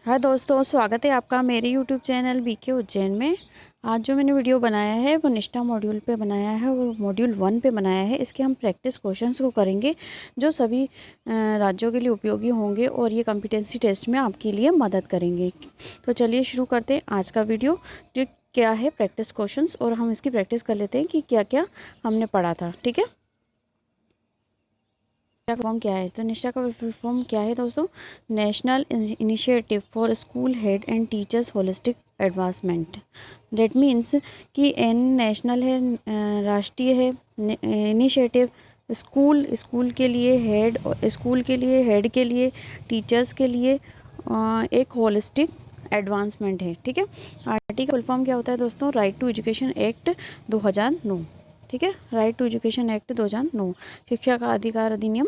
हाय दोस्तों, स्वागत है आपका मेरे यूट्यूब चैनल बीके उज्जैन में। आज जो मैंने वीडियो बनाया है वो निष्ठा मॉड्यूल पे बनाया है और मॉड्यूल 1 पे बनाया है। इसके हम प्रैक्टिस क्वेश्चंस को करेंगे जो सभी राज्यों के लिए उपयोगी होंगे और ये कॉम्पिटेंसी टेस्ट में आपके लिए मदद करेंगे। तो चलिए शुरू करते हैं आज का वीडियो। जो क्या है प्रैक्टिस क्वेश्चंस, और हम इसकी प्रैक्टिस कर लेते हैं कि क्या क्या हमने पढ़ा था। ठीक है, फॉर्म क्या है? तो निष्ठा का फुल फॉर्म क्या है दोस्तों? National initiative for school head and teachers holistic advancement. That means कि एन नेशनल है, राष्ट्रीय है, इनिशिएटिव स्कूल के लिए, हेड स्कूल के लिए, हेड के लिए, टीचर्स के लिए एक होलिस्टिक एडवांसमेंट है। ठीक है, आरटी का फुल फॉर्म क्या होता है दोस्तों? Right to education act 2009। ठीक है, राइट टू एजुकेशन एक्ट 2009, शिक्षा का अधिकार अधिनियम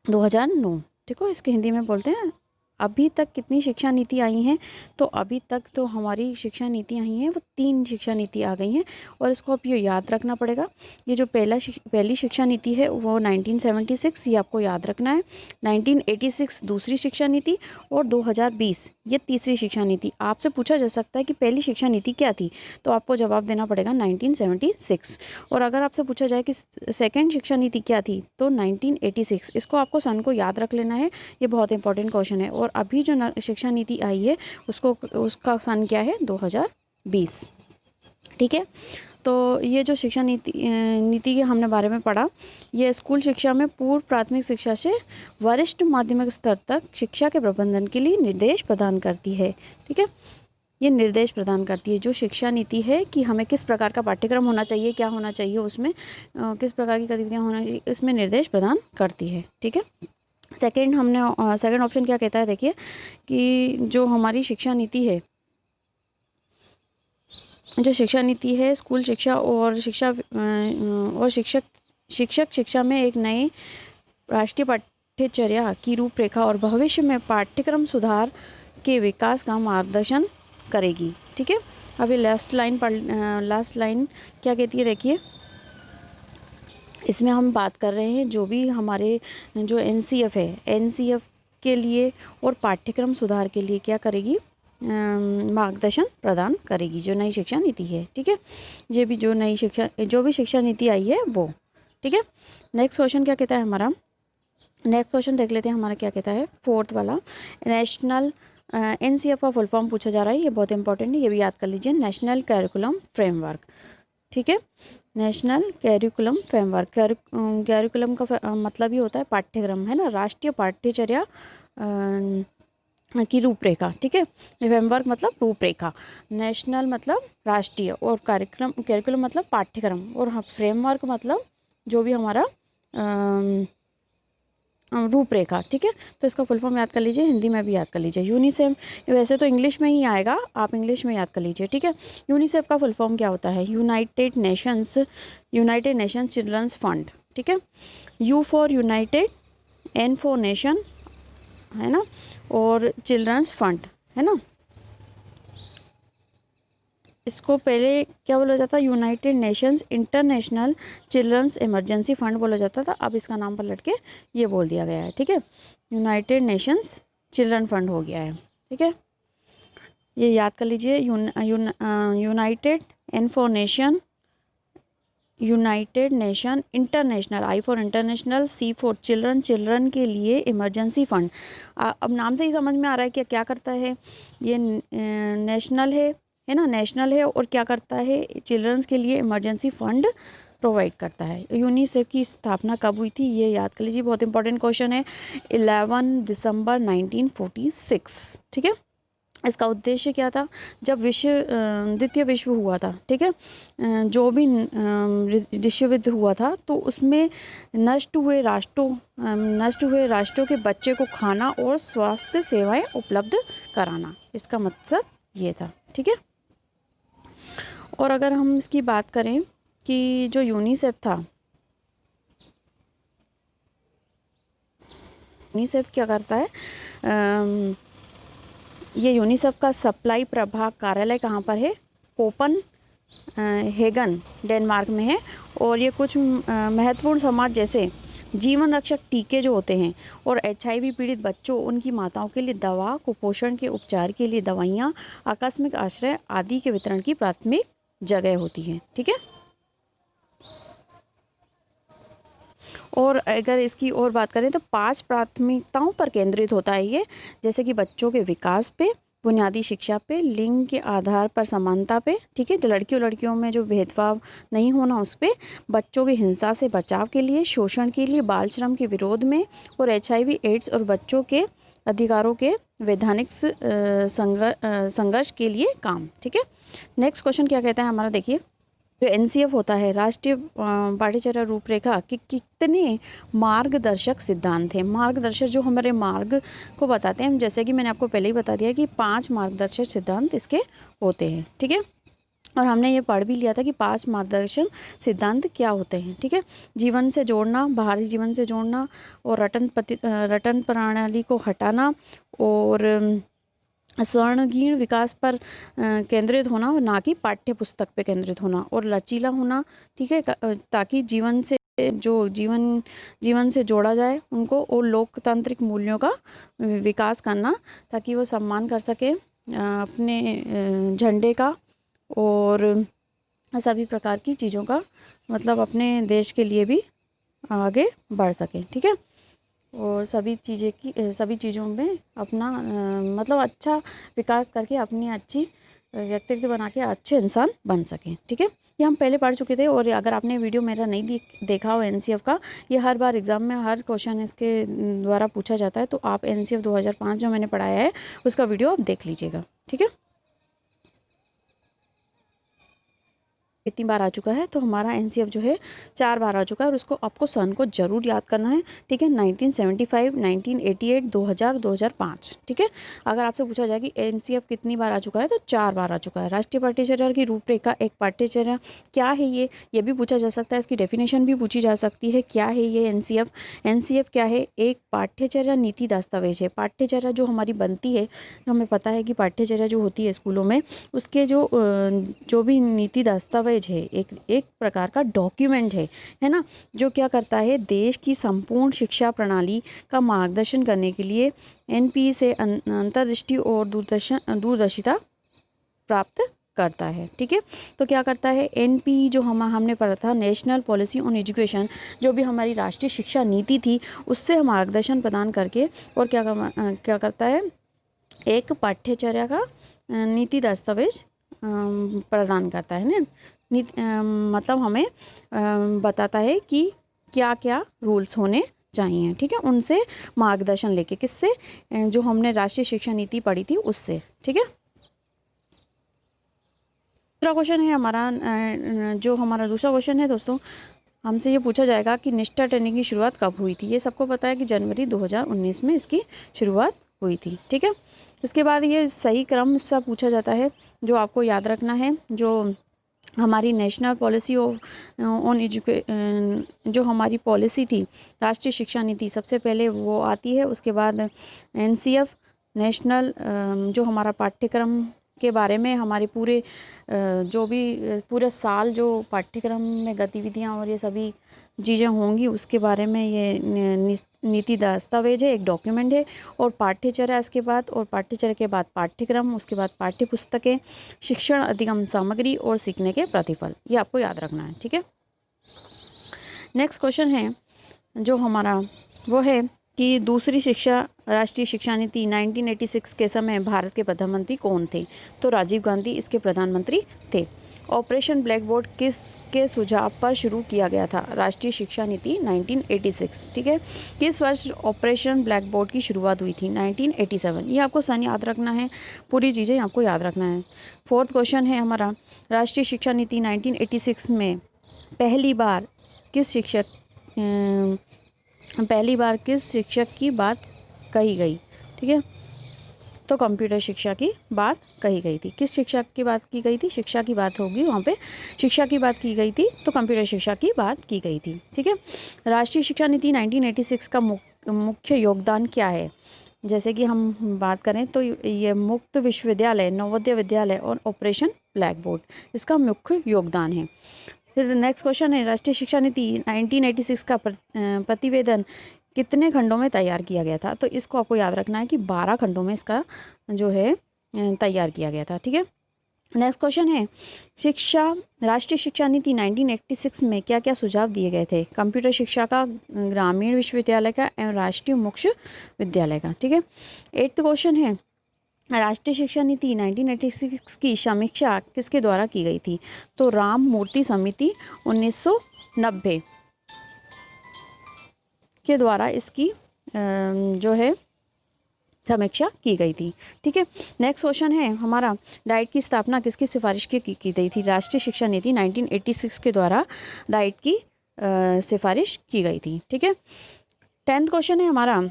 2009। ठीक है, इसके हिंदी में बोलते हैं अभी तक कितनी शिक्षा नीति आई हैं? तो अभी तक तो हमारी शिक्षा नीति आई हैं वो 3 शिक्षा नीति आ गई हैं, और इसको आप ये याद रखना पड़ेगा। ये जो पहली शिक्षा नीति है वो 1976, ये आपको याद रखना है। 1986 दूसरी शिक्षा नीति, और 2020 ये तीसरी शिक्षा नीति। आपसे पूछा जा सकता है कि पहली शिक्षा नीति क्या थी, तो आपको जवाब देना पड़ेगा 1976। और अगर आपसे पूछा जाए कि सेकेंड शिक्षा नीति क्या थी, तो 1986। इसको आपको सन को याद रख लेना है, ये बहुत इंपॉर्टेंट क्वेश्चन है। और अभी जो शिक्षा नीति आई है उसका सन क्या है? 2020। ठीक है, तो ये जो शिक्षा नीति के हमने बारे में पढ़ा, ये स्कूल शिक्षा में पूर्व प्राथमिक शिक्षा से वरिष्ठ माध्यमिक स्तर तक शिक्षा के प्रबंधन के लिए निर्देश प्रदान करती है। ठीक है, ये निर्देश प्रदान करती है जो शिक्षा नीति है कि हमें किस प्रकार का पाठ्यक्रम होना चाहिए, क्या होना चाहिए उसमें, किस प्रकार की गतिविधियाँ होना चाहिए, इसमें निर्देश प्रदान करती है। ठीक है, सेकंड ऑप्शन क्या कहता है? देखिए कि जो हमारी शिक्षा नीति है, स्कूल शिक्षा और शिक्षक शिक्षा में एक नए राष्ट्रीय पाठ्यचर्या की रूपरेखा और भविष्य में पाठ्यक्रम सुधार के विकास का मार्गदर्शन करेगी। ठीक है, अभी लास्ट लाइन क्या कहती है? देखिए, इसमें हम बात कर रहे हैं जो भी हमारे जो एनसीएफ है, एनसीएफ के लिए और पाठ्यक्रम सुधार के लिए क्या करेगी? मार्गदर्शन प्रदान करेगी, जो नई शिक्षा नीति है। ठीक है, ये भी जो भी शिक्षा नीति आई है वो। ठीक है, नेक्स्ट क्वेश्चन क्या कहता है हमारा? नेक्स्ट क्वेश्चन देख लेते हैं हमारा क्या कहता है। 4th वाला, नेशनल एनसीएफ का फुल फॉर्म पूछा जा रहा है, ये बहुत इंपॉर्टेंट है, ये भी याद कर लीजिए। National curriculum framework. ठीक है, नेशनल कैरिकुलम फ्रेमवर्क। कैरिकुलम का मतलब ही होता है पाठ्यक्रम, है ना, राष्ट्रीय पाठ्यचर्या की रूपरेखा। ठीक है, फ्रेमवर्क मतलब रूपरेखा, नेशनल मतलब राष्ट्रीय, और कैरिकुलम मतलब पाठ्यक्रम, और फ्रेमवर्क मतलब जो भी हमारा रूपरेखा। ठीक है, तो इसका फुल फॉर्म याद कर लीजिए, हिंदी में भी याद कर लीजिए। यूनिसेफ, वैसे तो इंग्लिश में ही आएगा, आप इंग्लिश में याद कर लीजिए। ठीक है, यूनिसेफ का फुल फॉर्म क्या होता है? United Nations children's fund. ठीक है, U for united, N for nation, है ना, और चिल्ड्रंस फंड, है ना। इसको पहले क्या बोला जाता? United Nations international children's emergency fund बोला जाता था, अब इसका नाम पलट के ये बोल दिया गया है। ठीक है, यूनाइटेड नेशंस चिल्ड्रन फंड हो गया है। ठीक है, ये याद कर लीजिए। United, N for nation, united nation, international, I for international, C for children, children के लिए इमरजेंसी फंड। अब नाम से ही समझ में आ रहा है कि क्या करता है ये। नेशनल है ना, नेशनल है, और क्या करता है? चिल्ड्रंस के लिए इमरजेंसी फंड प्रोवाइड करता है। यूनिसेफ की स्थापना कब हुई थी? ये याद कर लीजिए, बहुत इंपॉर्टेंट क्वेश्चन है। 11 दिसंबर 1946। ठीक है, इसका उद्देश्य क्या था? जब द्वितीय विश्व हुआ था, ठीक है, जो भी विश्व युद्ध हुआ था, तो उसमें नष्ट हुए राष्ट्रों के बच्चे को खाना और स्वास्थ्य सेवाएं उपलब्ध कराना, इसका मकसद ये था। ठीक है, और अगर हम इसकी बात करें कि जो यूनिसेफ था, यूनिसेफ क्या करता है? ये यूनिसेफ का सप्लाई प्रभाग कार्यालय कहाँ पर है? कोपन हेगन डेनमार्क में है, और ये कुछ महत्वपूर्ण समाज जैसे जीवन रक्षक टीके जो होते हैं और HIV पीड़ित बच्चों, उनकी माताओं के लिए दवा, कुपोषण के उपचार के लिए दवाइयाँ, आकस्मिक आश्रय आदि के वितरण की प्राथमिक जगह होती है। ठीक है। और अगर इसकी और बात करें तो 5 प्राथमिकताओं पर केंद्रित होता है ये, जैसे कि बच्चों के विकास पे, बुनियादी शिक्षा पे, लिंग के आधार पर समानता पे, ठीक है, जो लड़कियों में जो भेदभाव नहीं होना उस पे, बच्चों की हिंसा से बचाव के लिए, शोषण के लिए, बाल श्रम के विरोध में, और HIV एड्स और बच्चों के अधिकारों के वैधानिक संघर्ष के लिए काम। ठीक है। नेक्स्ट क्वेश्चन क्या कहता है हमारा, देखिए, जो NCF होता है, राष्ट्रीय पाठ्यचर्या रूपरेखा के कितने मार्गदर्शक सिद्धांत हैं। मार्गदर्शक जो हमारे मार्ग को बताते हैं, जैसे कि मैंने आपको पहले ही बता दिया कि 5 मार्गदर्शक सिद्धांत इसके होते हैं। ठीक है। और हमने ये पढ़ भी लिया था कि 5 मार्गदर्शक सिद्धांत क्या होते हैं। ठीक है। जीवन से जोड़ना, बाहरी जीवन से जोड़ना, और रटन प्रणाली को हटाना, और स्वर्णगीण विकास पर केंद्रित होना, और ना कि पाठ्य पुस्तक पे केंद्रित होना, और लचीला होना। ठीक है। ताकि जीवन से जोड़ा जाए उनको, और लोकतांत्रिक मूल्यों का विकास करना, ताकि वो सम्मान कर सके अपने झंडे का, और सभी प्रकार की चीज़ों का, मतलब अपने देश के लिए भी आगे बढ़ सके। ठीक है। और सभी चीज़ों में अपना मतलब अच्छा विकास करके अपनी अच्छी व्यक्तित्व बना के अच्छे इंसान बन सकें। ठीक है। ये हम पहले पढ़ चुके थे, और अगर आपने वीडियो मेरा नहीं देखा हो NCF का, ये हर बार एग्ज़ाम में हर क्वेश्चन इसके द्वारा पूछा जाता है, तो आप NCF 2005 जो मैंने पढ़ाया है उसका वीडियो आप देख लीजिएगा। ठीक है। कितनी बार आ चुका है, तो हमारा NCF जो है 4 बार आ चुका है, और उसको आपको सन को जरूर याद करना है। ठीक है। 1975, 1988, 2000, 2005। ठीक है। अगर आपसे पूछा जाए कि NCF कितनी बार आ चुका है, तो 4 बार आ चुका है। राष्ट्रीय पाठ्यचर्या की रूपरेखा एक पाठ्यचर्या क्या है, ये भी पूछा जा सकता है। इसकी डेफिनेशन भी पूछी जा सकती है, क्या है ये NCF क्या है। एक पाठ्यचर्या नीति दस्तावेज है। पाठ्यचर्या जो हमारी बनती है, हमें पता है कि पाठ्यचर्या जो होती है स्कूलों में, उसके जो भी नीति दस्तावेज है, एक प्रकार का डॉक्यूमेंट है ना, जो क्या करता है, देश की संपूर्ण शिक्षा प्रणाली का मार्गदर्शन करने के लिए NP से अंतर्दृष्टि और दूरदर्शिता प्राप्त करता है। ठीक है। तो क्या करता है NP, जो हमने पढ़ा था, नेशनल पॉलिसी ऑन एजुकेशन, जो भी हमारी राष्ट्रीय शिक्षा नीति थी, उससे मार्गदर्शन प्रदान करके, और क्या करता है, एक पाठ्यचर्या का नीति दस्तावेज प्रदान करता है ना। मतलब हमें बताता है कि क्या क्या रूल्स होने चाहिए। ठीक है। उनसे मार्गदर्शन लेके, किससे, जो हमने राष्ट्रीय शिक्षा नीति पढ़ी थी उससे। ठीक है। दूसरा क्वेश्चन है हमारा, जो हमारा दूसरा क्वेश्चन है दोस्तों, हमसे ये पूछा जाएगा कि निष्ठा ट्रेनिंग की शुरुआत कब हुई थी। ये सबको पता है कि जनवरी 2019 में इसकी शुरुआत हुई थी। ठीक है। इसके बाद ये सही क्रम सा पूछा जाता है, जो आपको याद रखना है। जो हमारी नेशनल पॉलिसी ऑन जो हमारी पॉलिसी थी, राष्ट्रीय शिक्षा नीति, सबसे पहले वो आती है। उसके बाद NCF, नेशनल, जो हमारा पाठ्यक्रम के बारे में, हमारे जो भी पूरे साल जो पाठ्यक्रम में गतिविधियां और ये सभी चीज़ें होंगी, उसके बारे में ये नीति दस्तावेज है, एक डॉक्यूमेंट है। और पाठ्यचर्या इसके बाद, और पाठ्यचर्या के बाद पाठ्यक्रम, उसके बाद पाठ्य पुस्तकें, शिक्षण अधिगम सामग्री, और सीखने के प्रतिफल, ये आपको याद रखना है। ठीक है। नेक्स्ट क्वेश्चन है जो हमारा, वो है कि दूसरी राष्ट्रीय शिक्षा नीति 1986 के समय भारत के प्रधानमंत्री कौन थे। तो राजीव गांधी इसके प्रधानमंत्री थे। ऑपरेशन ब्लैक बोर्ड किसके सुझाव पर शुरू किया गया था। राष्ट्रीय शिक्षा नीति 1986। ठीक है। किस वर्ष ऑपरेशन ब्लैक बोर्ड की शुरुआत हुई थी। 1987। ये आपको सन याद रखना है, पूरी चीज़ें आपको याद रखना है। फोर्थ क्वेश्चन है हमारा, राष्ट्रीय शिक्षा नीति 1986 में पहली बार किस शिक्षक की बात कही गई। ठीक है। तो कंप्यूटर शिक्षा की बात कही गई थी। किस शिक्षक की बात की गई थी, शिक्षा की बात होगी वहाँ पे, शिक्षा की बात की गई थी, तो कंप्यूटर शिक्षा की बात की गई थी। ठीक है। राष्ट्रीय शिक्षा नीति 1986 का मुख्य योगदान क्या है। जैसे कि हम बात करें तो ये मुक्त विश्वविद्यालय, नवोदय विद्यालय और ऑपरेशन ब्लैक बोर्ड, इसका मुख्य योगदान है। फिर नेक्स्ट क्वेश्चन है, राष्ट्रीय शिक्षा नीति 1986 का प्रतिवेदन कितने खंडों में तैयार किया गया था? तो इसको आपको याद रखना है कि 12 खंडों में इसका जो है तैयार किया गया था। ठीक है, नेक्स्ट क्वेश्चन है, राष्ट्रीय शिक्षा नीति 1986 में क्या क्या सुझाव दिए गए थे? कंप्यूटर शिक्षा का, ग्रामीण विश्वविद्यालय का एवं राष्ट्रीय मुख्य विद्यालय का। ठीक है, 8th क्वेश्चन है, राष्ट्रीय शिक्षा नीति 1986 की समीक्षा किसके द्वारा की गई थी? तो राम मूर्ति समिति 1990 के द्वारा इसकी जो है समीक्षा की गई थी। ठीक है, नेक्स्ट क्वेश्चन है हमारा, डाइट की स्थापना किसकी सिफारिश की गई थी? राष्ट्रीय शिक्षा नीति 1986 के द्वारा डाइट की सिफारिश की गई थी। ठीक है, 10th क्वेश्चन है हमारा,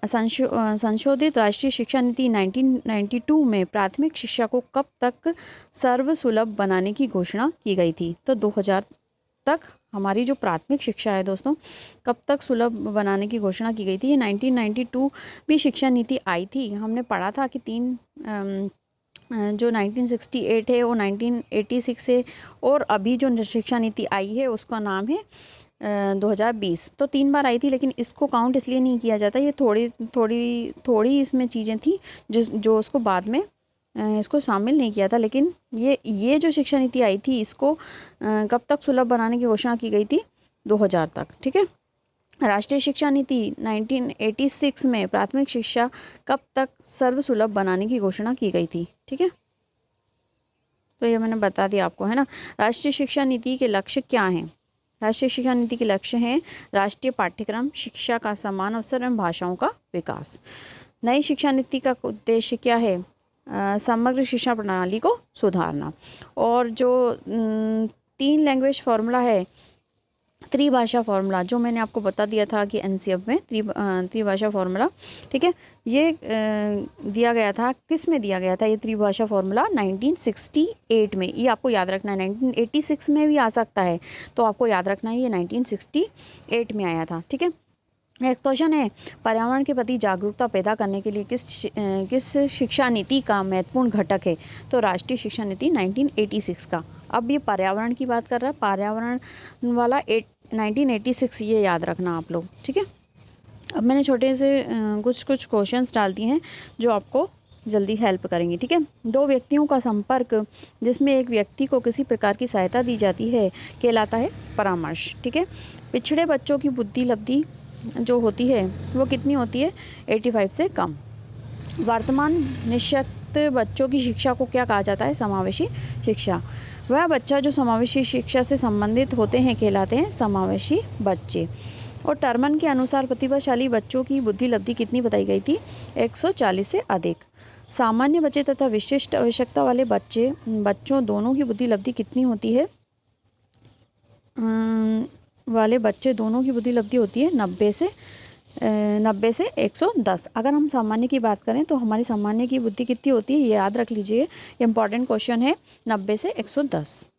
संशोधित राष्ट्रीय शिक्षा नीति 1992 में प्राथमिक शिक्षा को कब तक सर्वसुलभ बनाने की घोषणा की गई थी? तो 2000 तक हमारी जो प्राथमिक शिक्षा है दोस्तों, कब तक सुलभ बनाने की घोषणा की गई थी? ये 1992 भी शिक्षा नीति आई थी। हमने पढ़ा था कि जो 1968 है वो 1986 है, और अभी जो शिक्षा नीति आई है उसका नाम है 2020। तो 3 बार आई थी, लेकिन इसको काउंट इसलिए नहीं किया जाता, ये थोड़ी इसमें चीज़ें थी जो उसको बाद में इसको शामिल नहीं किया था। लेकिन ये जो शिक्षा नीति आई थी इसको कब तक सुलभ बनाने की घोषणा की गई थी? 2000 तक। ठीक है, राष्ट्रीय शिक्षा नीति 1986 में प्राथमिक शिक्षा कब तक सर्वसुलभ बनाने की घोषणा की गई थी? ठीक है, तो ये मैंने बता दिया आपको, है ना। राष्ट्रीय शिक्षा नीति के लक्ष्य क्या हैं? राष्ट्रीय शिक्षा नीति के लक्ष्य हैं राष्ट्रीय पाठ्यक्रम, शिक्षा का समान अवसर एवं भाषाओं का विकास। नई शिक्षा नीति का उद्देश्य क्या है? समग्र शिक्षा प्रणाली को सुधारना। और जो 3 लैंग्वेज फार्मूला है, त्रिभाषा फार्मूला, जो मैंने आपको बता दिया था कि एनसीएफ में त्रिभाषा फार्मूला, ठीक है, ये दिया गया था। किस में दिया गया था ये त्रिभाषा फार्मूला? 1968 में। ये आपको याद रखना है, 1986 में भी आ सकता है, तो आपको याद रखना है ये 1968 में आया था। ठीक है, नेक्स्ट क्वेश्चन है, पर्यावरण के प्रति जागरूकता पैदा करने के लिए किस शिक्षा नीति का महत्वपूर्ण घटक है? तो राष्ट्रीय शिक्षा नीति 1986 का। अब ये पर्यावरण की बात कर रहा है, पर्यावरण वाला 1986, ये याद रखना आप लोग। ठीक है, अब मैंने छोटे से कुछ क्वेश्चंस डाल दिए हैं जो आपको जल्दी हेल्प करेंगे। ठीक है, 2 व्यक्तियों का संपर्क जिसमें एक व्यक्ति को किसी प्रकार की सहायता दी जाती है कहलाता है परामर्श। ठीक है, पिछड़े बच्चों की बुद्धि लब्धि जो होती है वो कितनी होती है? 85 से कम। वर्तमान निःशक्त बच्चों की शिक्षा को क्या कहा जाता है? समावेशी शिक्षा। वह बच्चा जो समावेशी शिक्षा से संबंधित होते हैं कहलाते हैं समावेशी बच्चे। और टर्मन के अनुसार प्रतिभाशाली बच्चों की बुद्धि लब्धि कितनी बताई गई थी? 140 से अधिक। सामान्य बच्चे तथा विशिष्ट आवश्यकता वाले बच्चों दोनों की बुद्धि लब्धि कितनी होती है? वाले बच्चे दोनों की बुद्धि लब्धि होती है 90 से 110। अगर हम सामान्य की बात करें तो हमारी सामान्य की बुद्धि कितनी होती है? ये याद रख लीजिए, इंपॉर्टेंट क्वेश्चन है, 90 से 110।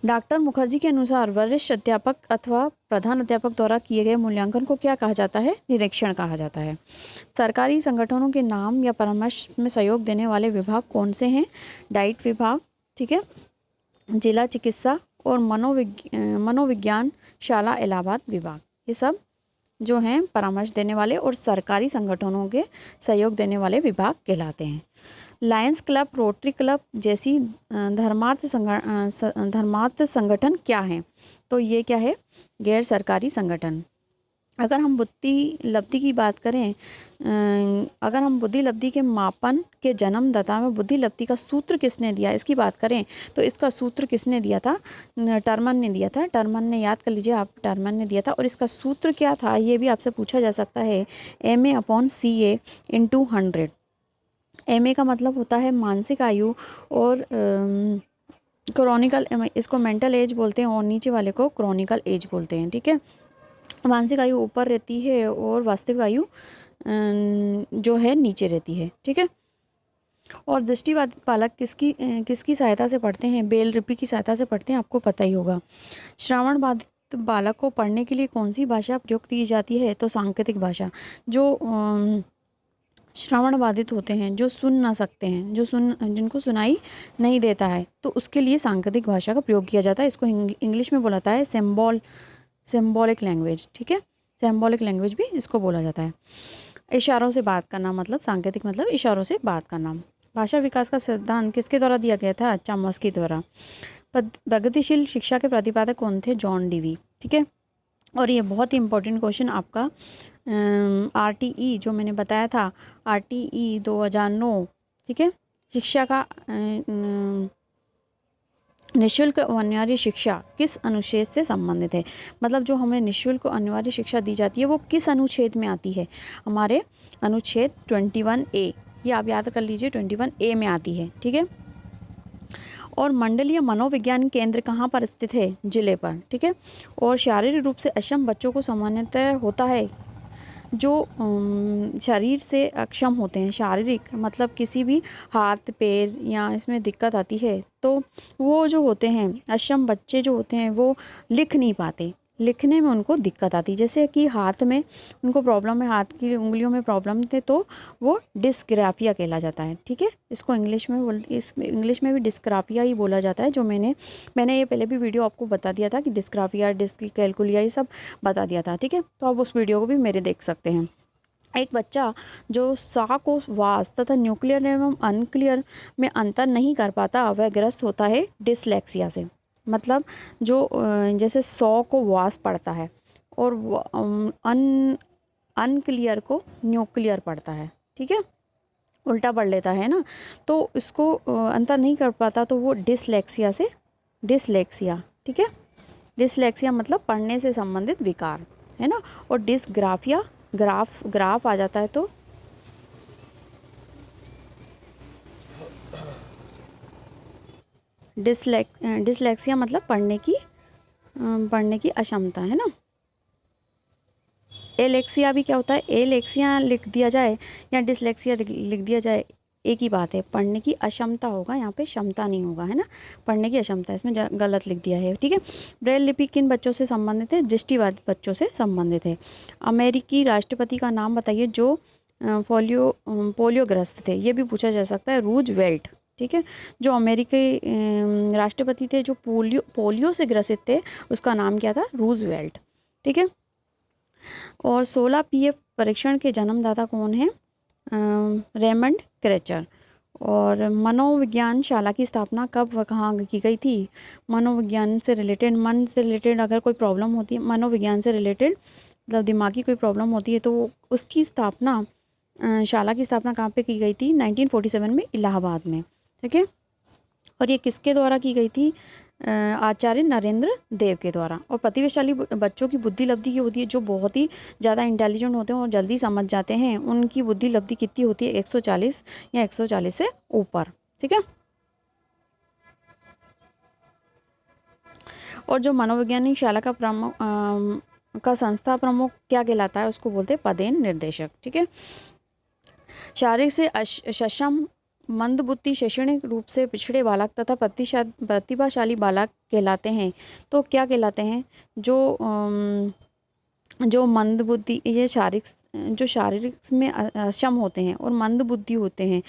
डॉक्टर मुखर्जी के अनुसार वरिष्ठ अध्यापक अथवा प्रधान अध्यापक द्वारा किए गए मूल्यांकन को क्या कहा जाता है? निरीक्षण कहा जाता है। सरकारी संगठनों के नाम या परामर्श में सहयोग देने वाले विभाग कौन से हैं? डाइट विभाग, ठीक है, जिला चिकित्सा और मनोविज्ञान शाला इलाहाबाद विभाग, ये सब जो हैं परामर्श देने वाले और सरकारी संगठनों के सहयोग देने वाले विभाग कहलाते हैं। लायंस क्लब, रोटरी क्लब जैसी धर्मार्थ संगठन क्या हैं? तो ये क्या है? गैर सरकारी संगठन। अगर हम बुद्धि लब्धि की बात करें, अगर हम बुद्धि लब्धि के मापन के जन्मदाता में बुद्धि लब्धि का सूत्र किसने दिया, इसकी बात करें तो इसका सूत्र किसने दिया था? टर्मन ने दिया था। टर्मन ने, याद कर लीजिए आप, टर्मन ने दिया था। और इसका सूत्र क्या था ये भी आपसे पूछा जा सकता है, MA/CA × 100। MA का मतलब होता है मानसिक आयु, और क्रॉनिकल, इसको मेंटल एज बोलते हैं, और नीचे वाले को क्रॉनिकल एज बोलते हैं। ठीक है, मानसिक आयु ऊपर रहती है और वास्तविक आयु जो है नीचे रहती है। ठीक है, और दृष्टिबाधित बालक किसकी सहायता से पढ़ते हैं? ब्रेल लिपि की सहायता से पढ़ते हैं, आपको पता ही होगा। श्रवण बाधित बालक को पढ़ने के लिए कौन सी भाषा प्रयोग की जाती है? तो सांकेतिक भाषा। जो श्रवण बाधित होते हैं, जो सुन ना सकते हैं, जिनको सुनाई नहीं देता है, तो उसके लिए सांकेतिक भाषा का प्रयोग किया जाता है। इसको इंग्लिश में बोला जाता है सिम्बॉलिक लैंग्वेज। ठीक है, सिम्बॉलिक लैंग्वेज भी इसको बोला जाता है। इशारों से बात करना मतलब सांकेतिक मतलब इशारों से बात करना। भाषा विकास का सिद्धांत किसके द्वारा दिया गया था? चॉम्स्की द्वारा। प्रगतिशील शिक्षा के प्रतिपादक कौन थे? John Dewey. ठीक है, और ये बहुत ही इंपॉर्टेंट क्वेश्चन आपका RTE जो मैंने बताया था, RTE 2009। ठीक है, शिक्षा का निःशुल्क अनिवार्य शिक्षा किस अनुच्छेद से संबंधित है? मतलब जो हमें निःशुल्क अनिवार्य शिक्षा दी जाती है वो किस अनुच्छेद में आती है? हमारे अनुच्छेद 21A, ये आप याद कर लीजिए, 21A में आती है। ठीक है, और मंडलीय मनोविज्ञान केंद्र कहाँ पर स्थित है? जिले पर। ठीक है, और शारीरिक रूप से अक्षम बच्चों को सामान्यतः होता है जो शरीर से अक्षम होते हैं, शारीरिक मतलब किसी भी हाथ पैर या इसमें दिक्कत आती है, तो वो जो होते हैं अक्षम बच्चे जो होते हैं वो लिख नहीं पाते, लिखने में उनको दिक्कत आती है। जैसे कि हाथ में उनको प्रॉब्लम है, हाथ की उंगलियों में प्रॉब्लम थे, तो वो डिस्ग्राफिया कहला जाता है। ठीक है, इसको इंग्लिश में भी डिस्ग्राफिया ही बोला जाता है। जो मैंने ये पहले भी वीडियो आपको बता दिया था कि डिस्ग्राफिया, डिस्कैल्कुलिया ये सब बता दिया था। ठीक है, तो आप उस वीडियो को भी मेरे देख सकते हैं। एक बच्चा जो सा को वास तथा न्यूक्लियर एवं अनक्लियर में अंतर नहीं कर पाता, वह ग्रस्त होता है डिसलेक्सिया से। मतलब जो जैसे 100 को वास पढ़ता है और अनक्लियर को न्यूक्लियर पढ़ता है। ठीक है, उल्टा पढ़ लेता है ना, तो इसको अंतर नहीं कर पाता, तो वो डिसलेक्सिया से, डिसलेक्सिया। ठीक है, डिसलेक्सिया मतलब पढ़ने से संबंधित विकार है ना। और डिसग्राफिया, ग्राफ आ जाता है, तो डिसलेक्सिया मतलब पढ़ने की अक्षमता है ना। एलेक्सिया भी क्या होता है? एलेक्सिया लिख दिया जाए या डिसलेक्सिया लिख दिया जाए, एक ही बात है, पढ़ने की अक्षमता होगा, यहाँ पे क्षमता नहीं होगा, है ना। पढ़ने की अक्षमता, इसमें गलत लिख दिया है। ठीक है, ब्रेल लिपि किन बच्चों से संबंधित है? दृष्टिबाधित बच्चों से संबंधित है। अमेरिकी राष्ट्रपति का नाम बताइए जो पोलियोग्रस्त थे, ये भी पूछा जा सकता है, रूजवेल्ट। ठीक है, जो अमेरिकी राष्ट्रपति थे जो पोलियो से ग्रसित थे, उसका नाम क्या था? रूजवेल्ट। ठीक है, और 16 PF परीक्षण के जन्मदाता कौन है? Raymond creature. और मनोविज्ञान शाला की स्थापना कब व कहाँ की गई थी? मनोविज्ञान से रिलेटेड, मन से रिलेटेड अगर कोई प्रॉब्लम होती है, मनोविज्ञान से रिलेटेड मतलब दिमागी कोई प्रॉब्लम होती है, तो उसकी स्थापना, शाला की स्थापना कहाँ पे की गई थी? 1947 में इलाहाबाद में। ठीक है, और ये किसके द्वारा की गई थी? आचार्य नरेंद्र देव के द्वारा। और प्रतिभाशाली बच्चों की बुद्धि लब्धि की होती है, जो बहुत ही ज़्यादा इंटेलिजेंट होते हैं और जल्दी समझ जाते हैं, उनकी बुद्धि लब्धि कितनी होती है? 140 या 140 से ऊपर। ठीक है, और जो मनोवैज्ञानिक शाला का प्रमुख का संस्था प्रमुख क्या कहलाता है? उसको बोलते हैं पदेन निर्देशक। ठीक है, शारीरिक से सक्षम, मंदबुद्धि, शैक्षणिक रूप से पिछड़े बालक तथा प्रतिभाशाली बालक कहलाते हैं। तो क्या कहलाते हैं? जो मंदबुद्धि, ये शारीरिक में अक्षम होते हैं और मंदबुद्धि होते हैं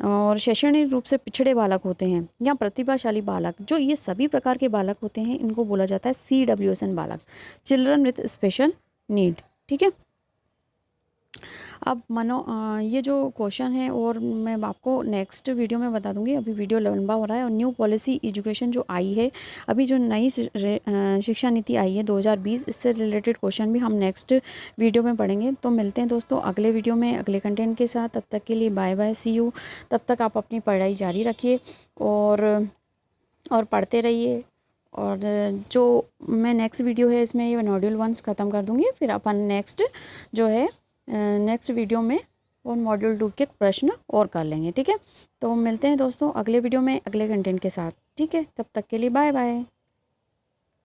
और शैक्षणिक रूप से पिछड़े बालक होते हैं या प्रतिभाशाली बालक, जो ये सभी प्रकार के बालक होते हैं, इनको बोला जाता है CWSN बालक, चिल्ड्रन विद स्पेशल नीड। ठीक है, अब ये जो क्वेश्चन है और मैं आपको नेक्स्ट वीडियो में बता दूंगी, अभी वीडियो लंबा हो रहा है। और न्यू पॉलिसी एजुकेशन जो आई है, अभी जो नई शिक्षा नीति आई है 2020, इससे रिलेटेड क्वेश्चन भी हम नेक्स्ट वीडियो में पढ़ेंगे। तो मिलते हैं दोस्तों अगले वीडियो में अगले कंटेंट के साथ। तब तक के लिए बाय बाय, सी यू। तब तक आप अपनी पढ़ाई जारी रखिए और पढ़ते रहिए। और जो मैं नेक्स्ट वीडियो है इसमें ये मॉड्यूल 1 ख़त्म कर दूँगी, फिर अपन नेक्स्ट वीडियो में और मॉड्यूल 2 के प्रश्न और कर लेंगे। ठीक है, तो मिलते हैं दोस्तों अगले वीडियो में अगले कंटेंट के साथ। ठीक है, तब तक के लिए बाय बाय।